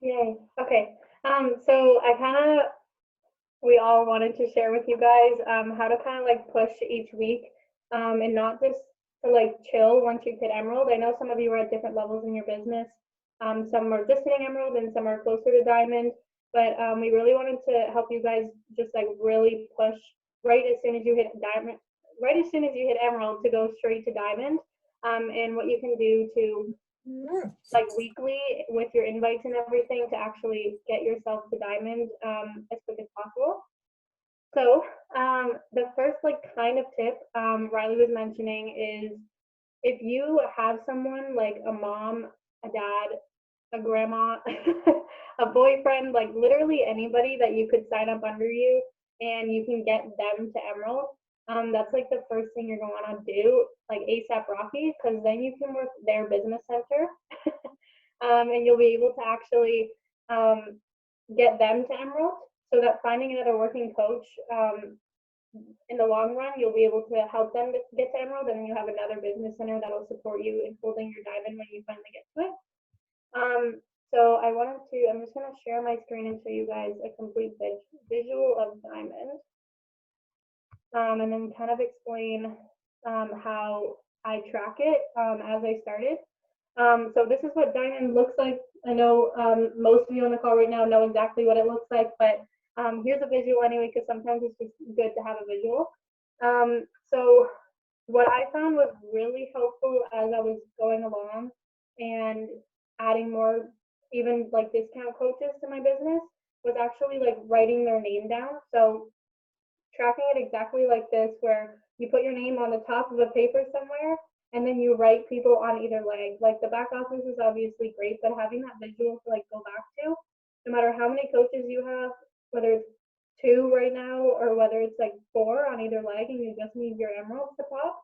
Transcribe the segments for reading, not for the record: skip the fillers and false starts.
Yay. Okay. So we all wanted to share with you guys how to kind of like push each week and not just to like chill once you hit Emerald. I know some of you are at different levels in your business. Some are just hitting Emerald and some are closer to Diamond. But we really wanted to help you guys just like really push right as soon as you hit Diamond, right as soon as you hit Emerald to go straight to Diamond. And what you can do to like weekly with your invites and everything to actually get yourself to Diamond as quick as possible. So the first like kind of tip Riley was mentioning is if you have someone like a mom, a dad, a grandma, a boyfriend, like literally anybody that you could sign up under you and you can get them to Emerald, that's like the first thing you're going to want to do, like ASAP Rocky, because then you can work their business center and you'll be able to actually um, get them to Emerald so that finding another working coach in the long run, you'll be able to help them get to Emerald, and then you have another business center that'll support you in holding your diamond when you finally get to it. So I'm just going to share my screen and show you guys a complete visual of diamond, and then kind of explain how I track it as I started. So this is what diamond looks like. I know most of you on the call right now know exactly what it looks like, but here's a visual anyway, because sometimes it's just good to have a visual. So what I found was really helpful as I was going along and adding more, even like discount coaches to my business, was actually like writing their name down. So tracking it exactly like this, where you put your name on the top of a paper somewhere and then you write people on either leg. Like the back office is obviously great, but having that visual to like go back to, no matter how many coaches you have, whether it's two right now or whether it's like four on either leg and you just need your emeralds to pop,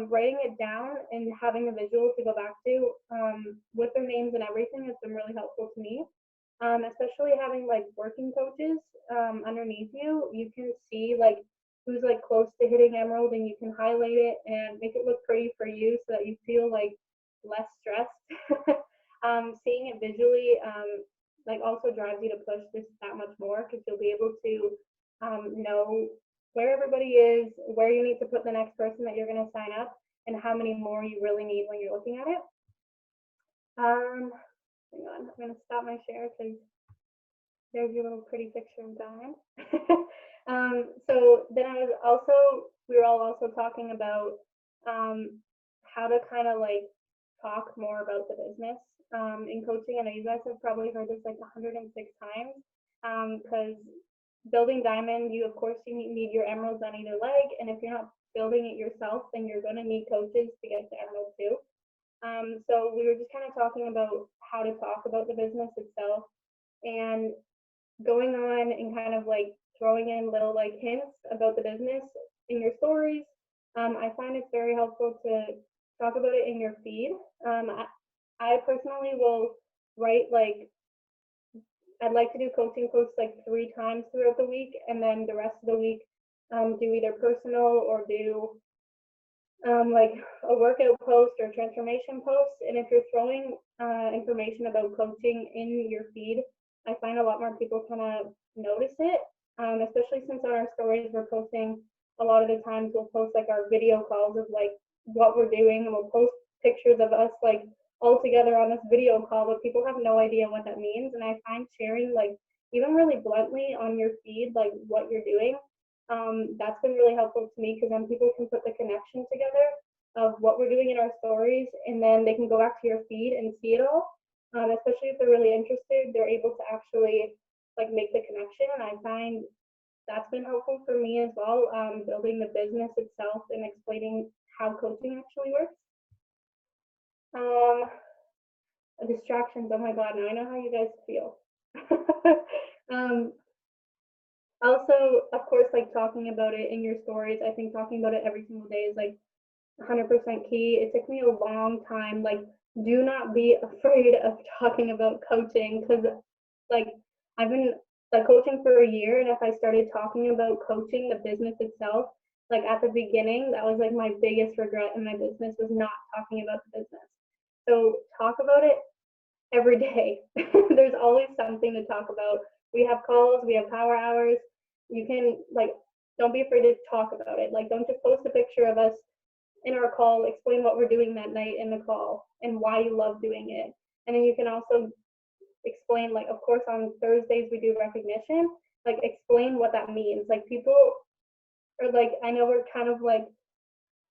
writing it down and having a visual to go back to with their names and everything has been really helpful to me. Especially having like working coaches underneath you, you can see like who's like close to hitting emerald and you can highlight it and make it look pretty for you so that you feel like less stressed. Seeing it visually like also drives you to push this that much more because you'll be able to know where everybody is, where you need to put the next person that you're going to sign up, and how many more you really need when you're looking at it. Hang on, I'm going to stop my share because there's your little pretty picture of Diamond. So then we were all also talking about how to kind of like talk more about the business in coaching. I know you guys have probably heard this like 106 times because building Diamond, you of course you need your emeralds on either leg, and if you're not building it yourself, then you're going to need coaches to get to emerald too. So we were just kind of talking about how to talk about the business itself and going on and kind of like throwing in little like hints about the business in your stories. I find it's very helpful to talk about it in your feed. I personally will write like I'd like to do coaching posts like 3 times throughout the week, and then the rest of the week do either personal or do like a workout post or transformation post. And if you're throwing information about coaching in your feed, I find a lot more people kind of notice it, especially since on our stories we're posting a lot of the times we'll post like our video calls of like what we're doing, and we'll post pictures of us like all together on this video call, but people have no idea what that means. And I find sharing like even really bluntly on your feed like what you're doing, that's been really helpful to me because then people can put the connection together of what we're doing in our stories, and then they can go back to your feed and see it all. Especially if they're really interested, they're able to actually like make the connection. And I find that's been helpful for me as well, building the business itself and explaining how coaching actually works. Distractions, oh my god, now I know how you guys feel. Also, of course, like talking about it in your stories, I think talking about it every single day is like 100% key. It took me a long time. Like, do not be afraid of talking about coaching because, like, I've been like coaching for a year, and if I started talking about coaching, the business itself, like at the beginning, that was like my biggest regret in my business was not talking about the business. So talk about it every day. There's always something to talk about. We have calls, we have power hours. You can like, don't be afraid to talk about it. Like, don't just post a picture of us in our call, explain what we're doing that night in the call and why you love doing it. And then you can also explain, like, of course, on Thursdays we do recognition, like, explain what that means. Like, people are like, I know we're kind of like,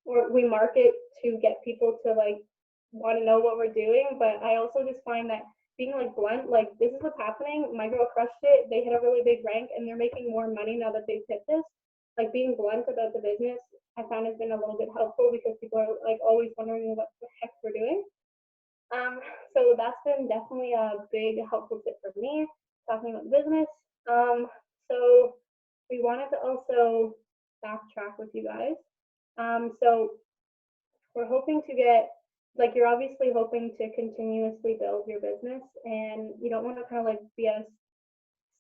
we market to get people to like want to know what we're doing, but I also just find that being like blunt, like, this is what's happening. My girl crushed it. They hit a really big rank and they're making more money now that they've hit this. Like, being blunt about the business, I found has been a little bit helpful because people are like always wondering what the heck we're doing. So that's been definitely a big helpful tip for me, talking about business. So we wanted to also backtrack with you guys. So we're hoping to get, like, you're obviously hoping to continuously build your business and you don't want to kind of like be at a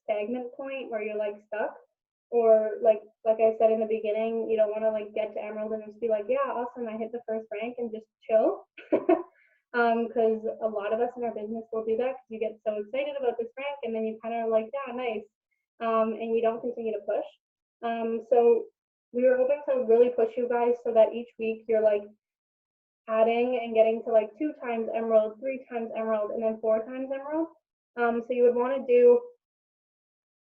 stagnant point where you're like stuck, or like I said in the beginning, you don't want to like get to Emerald and just be like, yeah, awesome, I hit the first rank and just chill. Because a lot of us in our business will do that because you get so excited about this rank and then you kind of like, yeah, nice, and you don't continue to push. So we were hoping to really push you guys so that each week you're like adding and getting to like 2 times Emerald, 3 times Emerald, and then 4 times Emerald. So you would want to do,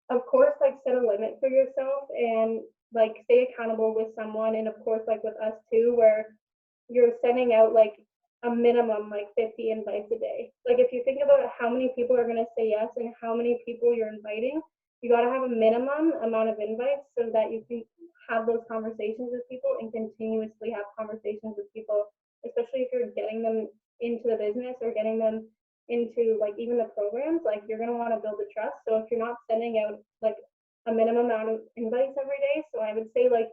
of course, like, set a limit for yourself and like stay accountable with someone, and of course like with us too, where you're sending out like a minimum like 50 invites a day. Like, if you think about how many people are going to say yes and how many people you're inviting, you got to have a minimum amount of invites so that you can have those conversations with people and continuously have conversations with people, especially if you're getting them into the business or getting them into like even the programs. Like, you're going to want to build the trust. So if you're not sending out like a minimum amount of invites every day, so I would say like,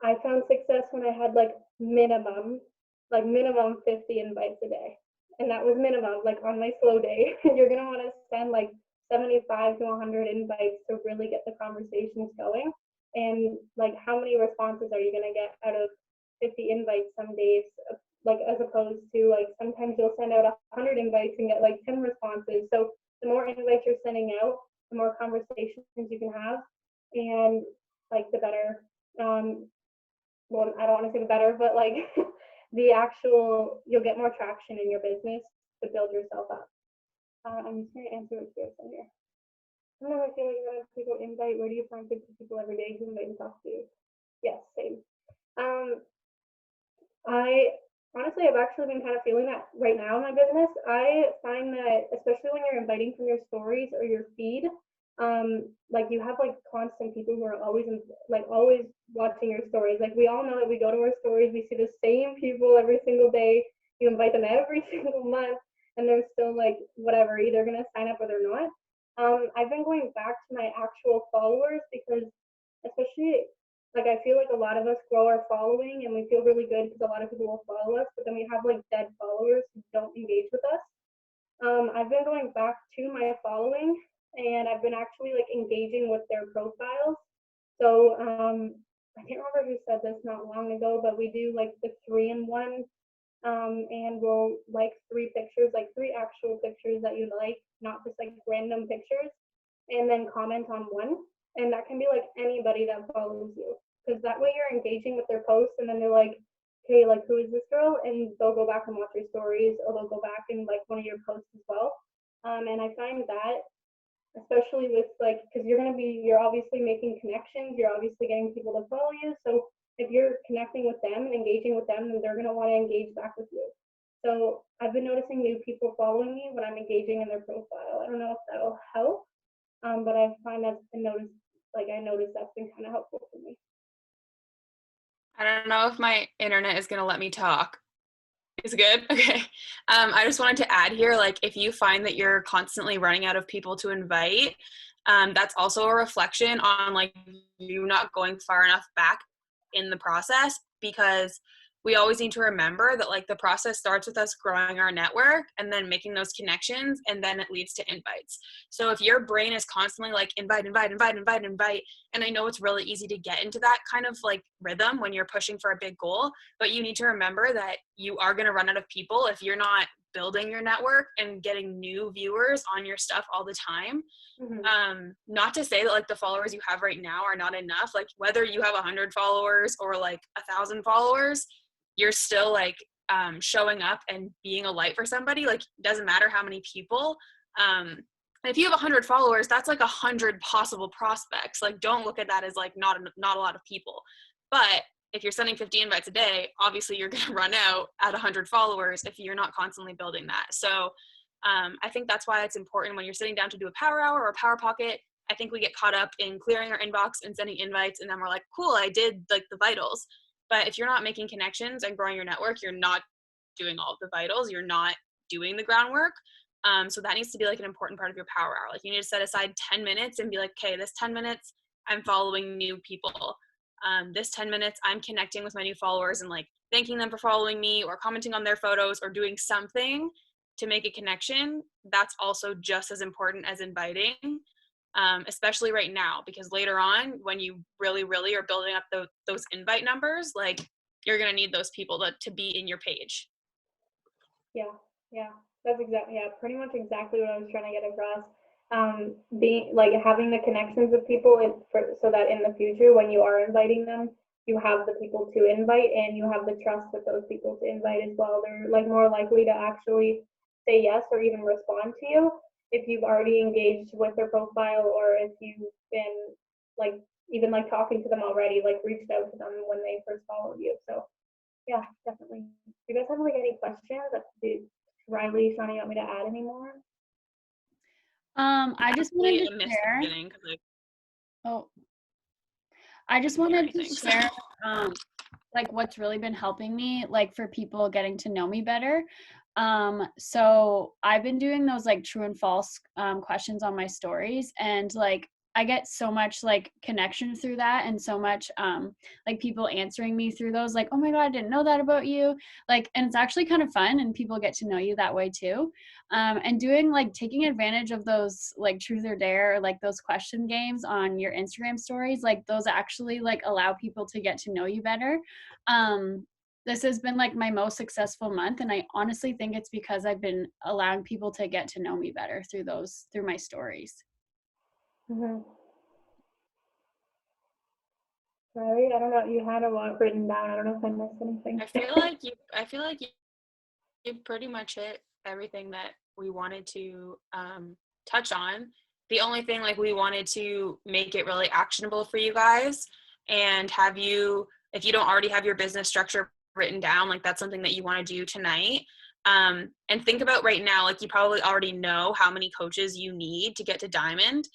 I found success when I had like minimum 50 invites a day. And that was minimum, like on my slow day. You're gonna want to send like 75 to 100 invites to really get the conversations going. And like, how many responses are you gonna get out of 50 invites some days? Like, as opposed to like, sometimes you'll send out 100 invites and get like 10 responses. So the more invites you're sending out, the more conversations you can have, and like the better, well, I don't want to say the better, but like the actual, you'll get more traction in your business to build yourself up. I'm just going to answer what's in here. I don't know, I feel like when people invite, where do you find 50 people every day who invite and talk to you? Yes, same. I honestly, I've actually been kind of feeling that right now in my business. I find that, especially when you're inviting from your stories or your feed, like, you have like constant people who are always always watching your stories. Like, we all know that we go to our stories, we see the same people every single day. You invite them every single month, and they're still like, whatever, either gonna sign up or they're not. I've been going back to my actual followers because, especially, like, I feel like a lot of us grow our following and we feel really good because a lot of people will follow us, but then we have like dead followers who don't engage with us. I've been going back to my following and I've been actually like engaging with their profiles. So I can't remember who said this not long ago, but we do like the 3-in-1, and we'll like 3 pictures, like 3 actual pictures that you like, not just like random pictures, and then comment on one. And that can be like anybody that follows you, because that way you're engaging with their posts, and then they're like, hey, like, who is this girl? And they'll go back and watch your stories, or they'll go back and like one of your posts as well. And I find that, especially with like, because you're obviously making connections, you're obviously getting people to follow you. So if you're connecting with them and engaging with them, then they're going to want to engage back with you. So I've been noticing new people following me when I'm engaging in their profile. I don't know if that'll help, but I find that's been noticed. Like, I noticed that's been kind of helpful for me. I don't know if my internet is going to let me talk. Is it good? Okay. I just wanted to add here, like, if you find that you're constantly running out of people to invite, that's also a reflection on like you not going far enough back in the process, because we always need to remember that like the process starts with us growing our network and then making those connections, and then it leads to invites. So if your brain is constantly like invite, and I know it's really easy to get into that kind of like rhythm when you're pushing for a big goal, but you need to remember that you are going to run out of people if you're not building your network and getting new viewers on your stuff all the time. Not to say that like the followers you have right now are not enough. Like whether you have 100 followers or like 1,000 followers, you're still like showing up and being a light for somebody. Like it doesn't matter how many people. If you have 100 followers, that's like 100 possible prospects. Like don't look at that as like not a lot of people. But if you're sending 50 invites a day, obviously you're going to run out at 100 followers if you're not constantly building that. So I think that's why it's important when you're sitting down to do a power hour or a power pocket. I think we get caught up in clearing our inbox and sending invites, and then we're like, cool, I did like the vitals. But if you're not making connections and growing your network, you're not doing all of the vitals. You're not doing the groundwork. So that needs to be like an important part of your power hour. Like you need to set aside 10 minutes and be like, okay, this 10 minutes, I'm following new people. This 10 minutes, I'm connecting with my new followers and like thanking them for following me or commenting on their photos or doing something to make a connection. That's also just as important as inviting, especially right now, because later on when you really, really are building up those invite numbers, like you're going to need those people to be in your page. Yeah, that's pretty much exactly what I was trying to get across. Being like having the connections with people so that in the future when you are inviting them, you have the people to invite and you have the trust with those people to invite as well. They're like more likely to actually say yes or even respond to you if you've already engaged with their profile, or if you've been like even like talking to them already, like reached out to them when they first followed you. So yeah, definitely. Do you guys have like any questions that Riley, Shauna, you want me to add any more? I just wanted to share. I just wanted to share like what's really been helping me, like for people getting to know me better. So I've been doing those like true and false questions on my stories, and like I get so much like connection through that, and so much like people answering me through those, like, oh my God, I didn't know that about you. Like, and it's actually kind of fun, and people get to know you that way too. And doing like taking advantage of those like truth or dare, or like those question games on your Instagram stories, like those actually like allow people to get to know you better. This has been like my most successful month, and I honestly think it's because I've been allowing people to get to know me better through my stories. Riley, I don't know. You had a lot written down. I don't know if I missed anything. I feel like you pretty much hit everything that we wanted to touch on. The only thing, like, we wanted to make it really actionable for you guys and have you, if you don't already have your business structure written down, like that's something that you want to do tonight. And think about right now, like you probably already know how many coaches you need to get to Diamond.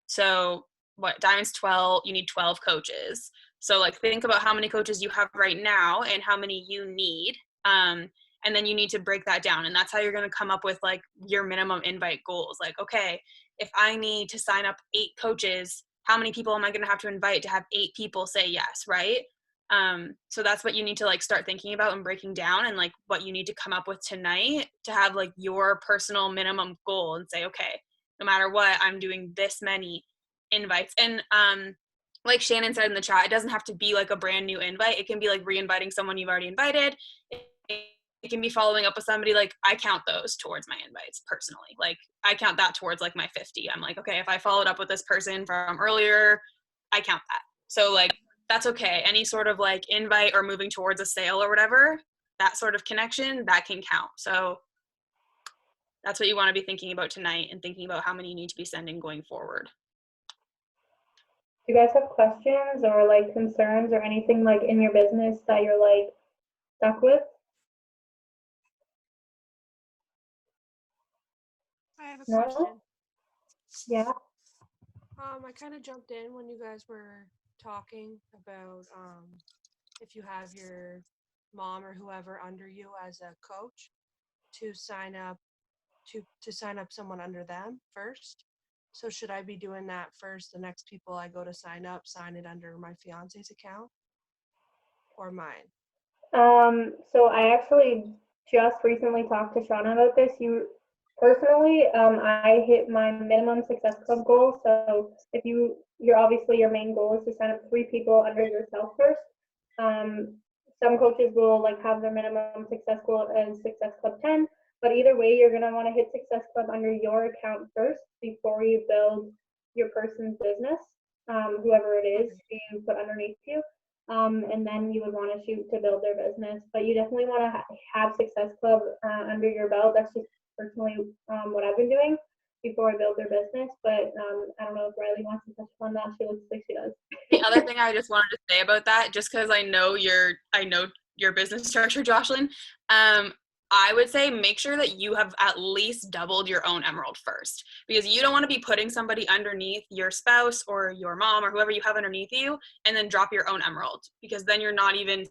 So what, Diamond's 12, you need 12 coaches. So like think about how many coaches you have right now and how many you need. And then you need to break that down. And that's how you're going to come up with like your minimum invite goals. Like, okay, if I need to sign up 8 coaches, how many people am I going to have to invite to have 8 people say yes, right? So that's what you need to like start thinking about and breaking down, and like what you need to come up with tonight to have like your personal minimum goal and say, okay, no matter what, I'm doing this many invites. And like Shannon said in the chat, it doesn't have to be like a brand new invite. It can be like re-inviting someone you've already invited. It can be following up with somebody. Like I count those towards my invites personally. Like I count that towards like my 50. I'm like, okay, if I followed up with this person from earlier, I count that. So like that's okay. Any sort of like invite or moving towards a sale or whatever, that sort of connection, that can count. So that's what you want to be thinking about tonight, and thinking about how many you need to be sending going forward. Do you guys have questions or like concerns or anything like in your business that you're like stuck with? I have a question. Yeah. I kind of jumped in when you guys were talking about if you have your mom or whoever under you as a coach, to sign up someone under them first. So should I be doing that first? The next people I go to sign it under my fiance's account or mine? So I actually just recently talked to Shauna about this. Personally, I hit my minimum success club goal. So if you're obviously your main goal is to sign up 3 people under yourself first. some coaches will like have their minimum success goal as Success Club 10, but either way, you're gonna want to hit Success Club under your account first before you build your person's business, whoever it is you put underneath you. And then you would want to shoot to build their business. But you definitely want to have Success Club under your belt. That's just personally what I've been doing before I build their business. But I don't know if Riley wants to touch on that. She looks like she does. The other thing I just wanted to say about that, just because I know your business structure, Jocelyn, I would say make sure that you have at least doubled your own emerald first, because you don't want to be putting somebody underneath your spouse or your mom or whoever you have underneath you and then drop your own emerald, because then you're not even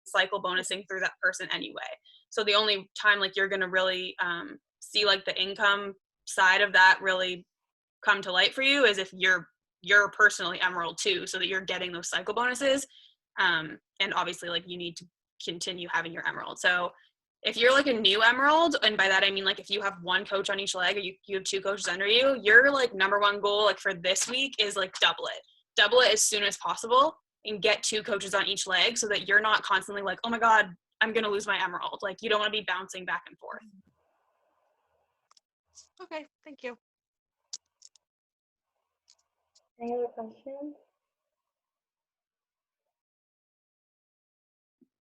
cycle bonusing through that person anyway. So the only time like you're going to really see like the income side of that really come to light for you is if you're personally emerald too, so that you're getting those cycle bonuses. And obviously like you need to continue having your emerald. So if you're like a new emerald, and by that I mean like if you have one coach on each leg or you have two coaches under you, your like number one goal like for this week is like double it as soon as possible and get two coaches on each leg, so that you're not constantly like, oh my god, I'm gonna lose my emerald. Like you don't want to be bouncing back and forth. Okay, thank you. Any other questions?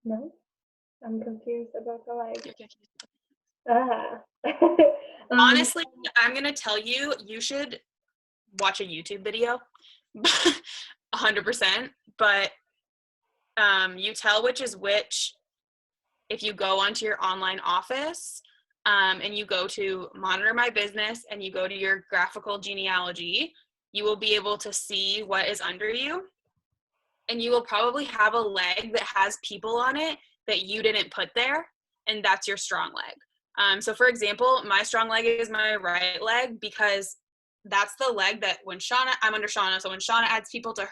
No? I'm confused about the like. Honestly, I'm gonna tell you, you should watch a YouTube video 100%, but you tell which is which if you go onto your online office and you go to monitor my business and you go to your graphical genealogy, you will be able to see what is under you, and you will probably have a leg that has people on it that you didn't put there, and that's your strong leg. So for example, my strong leg is my right leg, because that's the leg that when I'm under Shauna, so when Shauna adds people to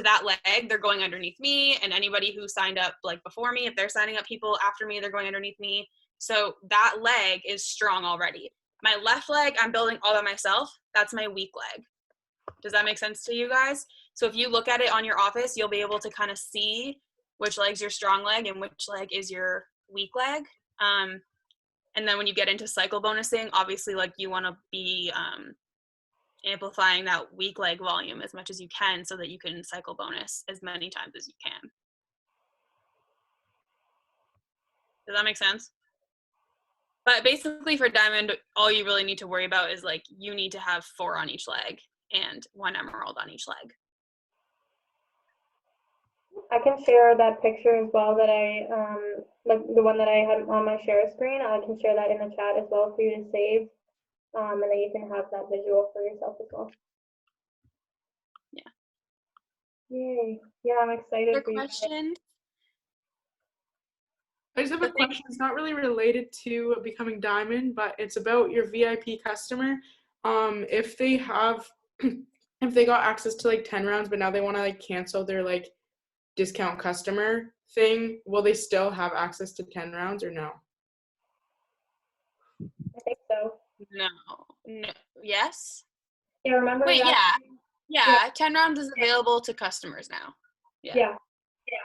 that leg, they're going underneath me, and anybody who signed up like before me, if they're signing up people after me, they're going underneath me. So that leg is strong already. My left leg, I'm building all by myself. That's my weak leg. Does that make sense to you guys? So if you look at it on your office, you'll be able to kind of see which leg's your strong leg and which leg is your weak leg. And then when you get into cycle bonusing, obviously like you want to be amplifying that weak leg volume as much as you can, so that you can cycle bonus as many times as you can. Does that make sense? But basically for diamond, all you really need to worry about is like you need to have 4 on each leg and 1 emerald on each leg. I can share that picture as well that I, like the one that I had on my share screen. I can share that in the chat as well for you to save. And then you can have that visual for yourself as well. Yeah. Yay. Yeah, I'm excited Other for you. question? I just have a question. It's not really related to becoming diamond, but it's about your VIP customer. If they have, if they got access to like 10 rounds, but now they want to like cancel their like discount customer thing, will they still have access to 10 rounds or no? I think so. No. Yes? Yeah, remember Wait, that? yeah. 10 rounds is available to customers now. Yeah.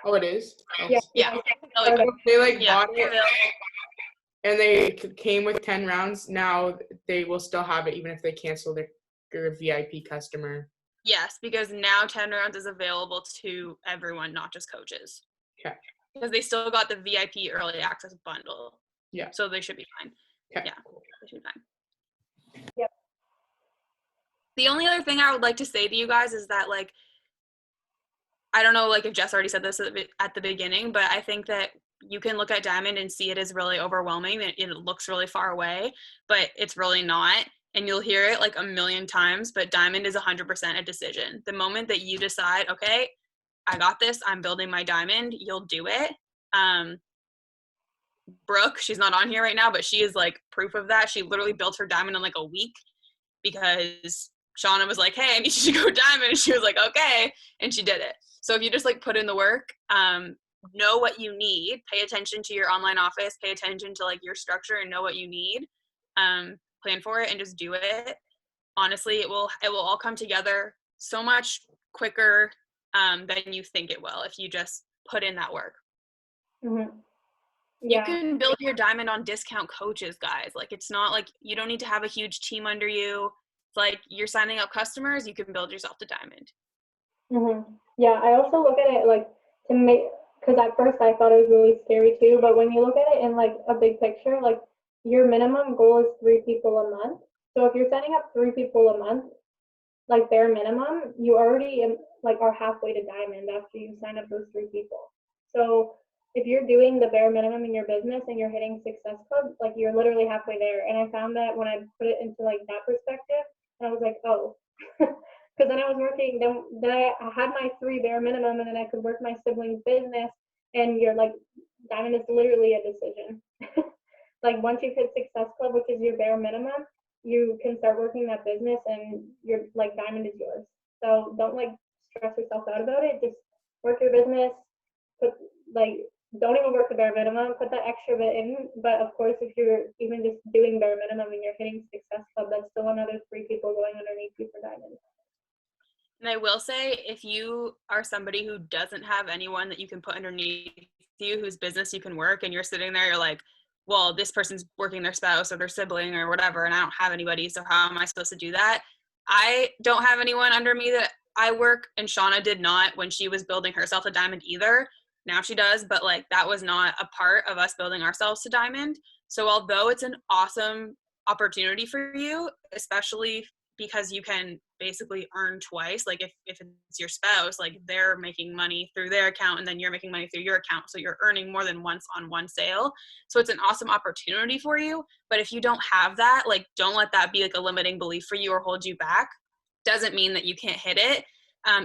Oh, it is? Oh. Yeah. Yeah. Okay. They like Yeah. bought it and they came with 10 rounds. Now they will still have it even if they cancel their VIP customer. Yes, because now 10 rounds is available to everyone, not just coaches. Okay. Because they still got the VIP early access bundle. Yeah. So they should be fine. Okay. Yeah, they should be fine. Yep. The only other thing I would like to say to you guys is that, like, I don't know, like, if Jess already said this at the beginning, but I think that you can look at diamond and see it as really overwhelming. It looks really far away, but it's really not. And you'll hear it like a million times, but diamond is 100% a decision. The moment that you decide, okay, I got this, I'm building my diamond, you'll do it. Brooke, she's not on here right now, but she is like proof of that. She literally built her diamond in like a week because Shauna was like, hey, I need you to go diamond. And she was like, okay. And she did it. So if you just like put in the work, know what you need, pay attention to your online office, pay attention to like your structure and know what you need, plan for it and just do it. Honestly, it will all come together so much quicker than you think it will if you just put in that work. Mhm. You Yeah. can build your diamond on discount coaches, guys. Like, it's not like you don't need to have a huge team under you. It's like you're signing up customers, you can build yourself to diamond. Yeah, I also look at it like to make, because at first I thought it was really scary too, but when you look at it in like a big picture, like your minimum goal is 3 people a month. So if you're setting up 3 people a month, like bare minimum, you already like are halfway to diamond after you sign up those 3 people. So if you're doing the bare minimum in your business and you're hitting Success Club, like you're literally halfway there. And I found that when I put it into like that perspective, I was like, oh, because then I was working, then I had my 3 bare minimum, and then I could work my sibling's business, and you're like, diamond is literally a decision. Like once you hit Success Club, which is your bare minimum, you can start working that business, and you're like, diamond is yours. So don't like stress yourself out about it. Just work your business. Put like, don't even work the bare minimum. Put that extra bit in. But of course, if you're even just doing bare minimum and you're hitting Success Club, that's still another 3 people going underneath you for diamond. And I will say, if you are somebody who doesn't have anyone that you can put underneath you, whose business you can work, and you're sitting there, you're like, well, this person's working their spouse or their sibling or whatever, and I don't have anybody, so how am I supposed to do that? I don't have anyone under me that I work, and Shauna did not when she was building herself to diamond either. Now she does, but like that was not a part of us building ourselves to diamond. So although it's an awesome opportunity for you, especially because you can basically earn twice, like if it's your spouse, like they're making money through their account and then you're making money through your account, so you're earning more than once on one sale. So it's an awesome opportunity for you. But if you don't have that, like don't let that be like a limiting belief for you or hold you back. Doesn't mean that you can't hit it.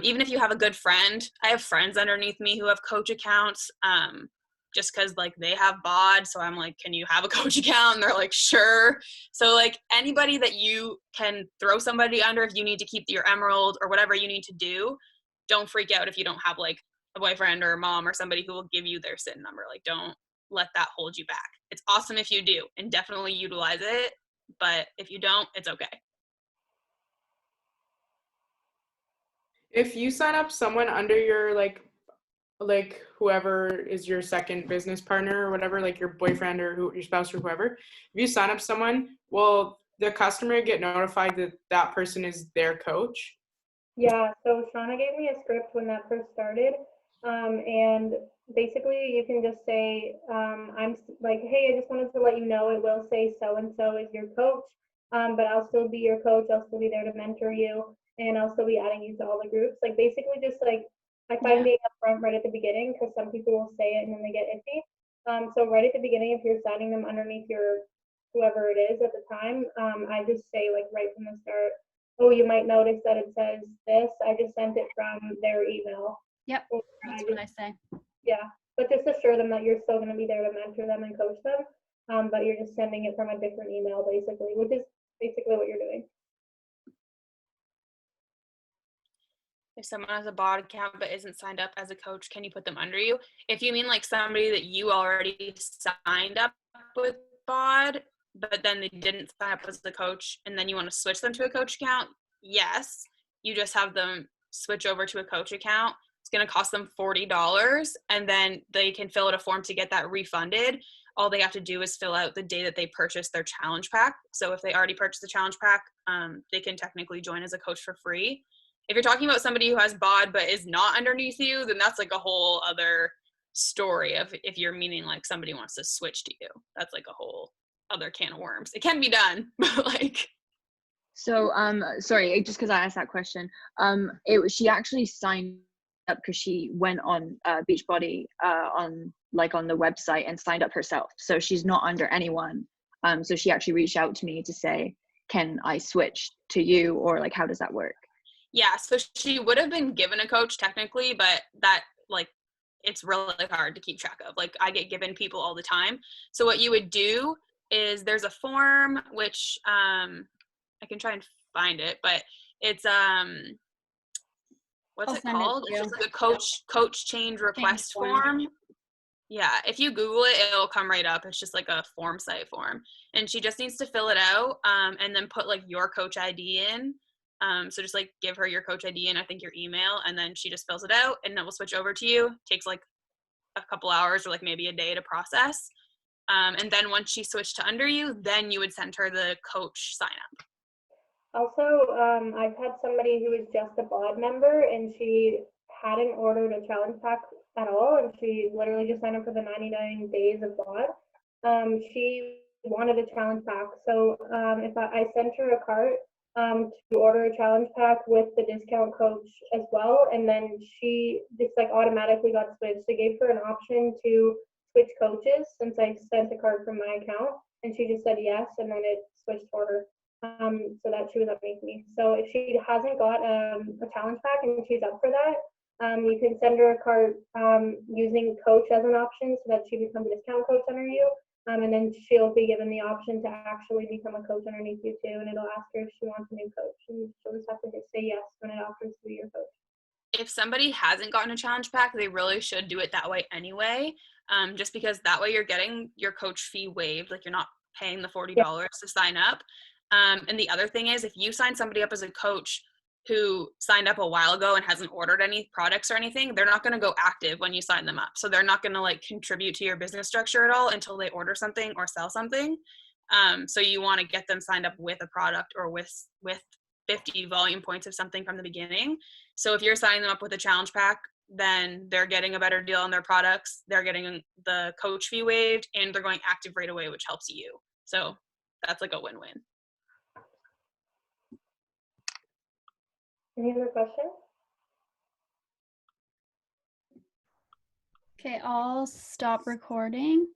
Even if you have a good friend, I have friends underneath me who have coach accounts, just because like they have bod, so I'm like, can you have a coach account? And they're like, sure. So like anybody that you can throw somebody under, if you need to keep your emerald or whatever you need to do, don't freak out if you don't have like a boyfriend or a mom or somebody who will give you their SIN number. Like don't let that hold you back. It's awesome if you do, and definitely utilize it, but if you don't, it's okay. If you sign up someone under your like whoever is your second business partner or whatever, like your boyfriend or your spouse or whoever, if you sign up someone, will the customer get notified that that person is their coach? Yeah, so Shauna gave me a script when that first started. And basically you can just say, like, hey, I just wanted to let you know it will say so-and-so is your coach, but I'll still be your coach. I'll still be there to mentor you, and I'll still be adding you to all the groups. Like basically just like, I find being upfront right at the beginning, because some people will say it and then they get iffy. So right at the beginning, if you're signing them underneath your whoever it is at the time, I just say like right from the start, oh, you might notice that it says this. I just sent it from their email. Yep, Or that's I what just, I say. yeah, but just assure them that you're still going to be there to mentor them and coach them. But you're just sending it from a different email, basically, which is basically what you're doing. If someone has a bod account but isn't signed up as a coach, can you put them under you? If you mean like somebody that you already signed up with bod, but then they didn't sign up as a coach, and then you want to switch them to a coach account, yes. You just have them switch over to a coach account. It's going to cost them $40, and then they can fill out a form to get that refunded. All they have to do is fill out the day that they purchased their challenge pack. So if they already purchased the challenge pack, they can technically join as a coach for free. If you're talking about somebody who has bod but is not underneath you, then that's like a whole other story of if you're meaning like somebody wants to switch to you. That's like a whole other can of worms. It can be done, but like. So sorry, just because I asked that question. She actually signed up because she went on Beachbody on the website and signed up herself. So she's not under anyone. So she actually reached out to me to say, can I switch to you, or like how does that work? Yeah, so she would have been given a coach technically, but that like it's really hard to keep track of. Like I get given people all the time. So what you would do is there's a form which I can try and find it, but it's what's it called? It's just like a coach change request form. Yeah, if you Google it, it'll come right up. It's just like a form site form, and she just needs to fill it out and then put like your coach ID in. So just like give her your coach ID and I think your email, and then she just fills it out and it will switch over to you. It takes like a couple hours or like maybe a day to process. And then once she switched to under you, then you would send her the coach sign up. Also, I've had somebody who was just a bod member and she hadn't ordered a challenge pack at all, and she literally just signed up for the 99 days of bod. She wanted a challenge pack, so if I sent her a cart to order a challenge pack with the discount coach as well, and then she just like automatically got switched. They gave her an option to switch coaches since I sent a card from my account, and she just said yes, and then it switched for her. So that she was underneath me. So if she hasn't got a challenge pack and she's up for that, you can send her a card using coach as an option so that she becomes a discount coach under you. And then she'll be given the option to actually become a coach underneath you too. And it'll ask her if she wants a new coach. And she'll just have to say yes when it offers to be your coach. If somebody hasn't gotten a challenge pack, they really should do it that way anyway. Just because that way you're getting your coach fee waived. Like you're not paying the $40 to sign up. And the other thing is if you sign somebody up as a coach who signed up a while ago and hasn't ordered any products or anything, they're not going to go active when you sign them up. So they're not going to like contribute to your business structure at all until they order something or sell something. So you want to get them signed up with a product or with 50 volume points of something from the beginning. So if you're signing them up with a challenge pack, then they're getting a better deal on their products. They're getting the coach fee waived and they're going active right away, which helps you. So that's like a win-win. Any other questions? Okay, I'll stop recording.